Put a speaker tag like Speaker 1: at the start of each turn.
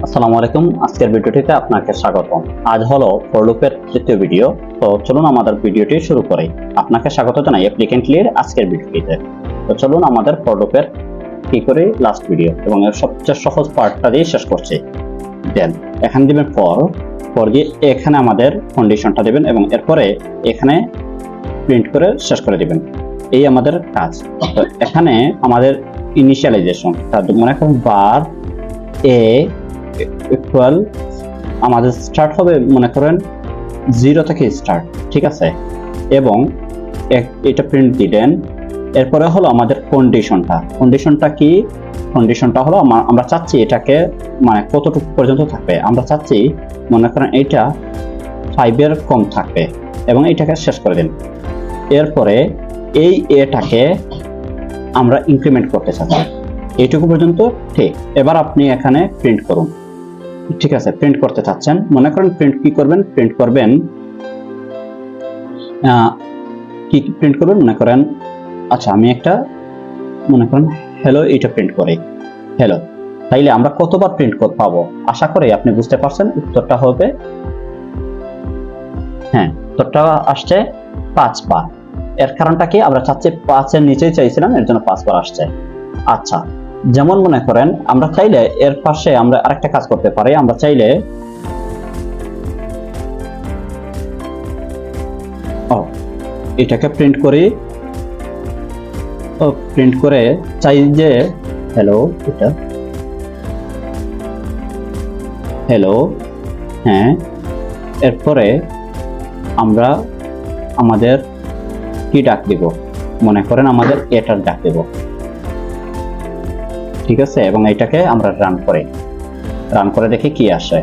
Speaker 1: আসসালামু আলাইকুম। আজকের ভিডিওটিতে আপনাকে স্বাগতম। আজ হলো ফর লুপের তৃতীয় ভিডিও। তো চলুন আমাদের ভিডিওটি শুরু করি। আপনাকে স্বাগত জানাই অ্যাপ্লিকেন্টলির আজকের ভিডিওটিতে। তো চলুন আমাদের ফর লুপের কি করে লাস্ট ভিডিও এবং এর সবচেয়ে সহজ পার্টটা দিয়ে শেষ করছি। দেন এখানে দিবেন ফর দিয়ে এখানে আমাদের কন্ডিশনটা দিবেন এবং এরপরে এখানে প্রিন্ট করে শেষ করে দিবেন। এই আমাদের কাজ। তো এখানে আমাদের ইনিশিয়ালাইজেশন মনে করুন বার এ ইকুয়াল আমাদের স্টার্ট হবে মনে করেন 0 থেকে স্টার্ট, ঠিক আছে। এবং এটা প্রিন্ট দিলেন। এরপরে হলো আমাদের কন্ডিশনটা কি? কন্ডিশনটা হলো আমরা চাচ্ছি এটাকে মানে কতটুকু পর্যন্ত থাকবে। আমরা চাচ্ছি মনে করেন এটা 5 এর কম থাকবে এবং এটাকে শেষ করে দিন। এরপরে এই এটাকে আমরা ইনক্রিমেন্ট করতে চাচ্ছি এইটুকু পর্যন্ত, ঠিক। এবার আপনি এখানে প্রিন্ট করুন, ঠিক আছে। প্রিন্ট করতে চাচ্ছেন, মনে করেন প্রিন্ট কি করবেন? প্রিন্ট করবেন মনে করেন আচ্ছা আমি একটা মনে করেন হ্যালো এটা প্রিন্ট করি, হ্যালো। তাইলে আমরা কতবার প্রিন্ট পাবো? আশা করি আপনি বুঝতে পারছেন। উত্তরটা হবে হ্যাঁ, উত্তরটা আসছে 5 বার। এর কারণটা কি? আমরা চাচ্ছি 5 এর নিচেই চাইছিলাম, এর জন্য 5 বার আসছে। আচ্ছা, যেমন মনে করেন আমরা চাইলে এর পাশে আমরা আরেকটা কাজ করতে পারি। আমরা চাইলে এটাকে প্রিন্ট করি, প্রিন্ট করে চাই যে হ্যালো এটা হ্যালো, হ্যাঁ। এরপরে আমরা আমাদের কি ডাক দিব? মনে করেন আমাদের এটার ডাক দেব, ঠিক আছে। এবং এটাকে আমরা রান করে দেখি কি আসে।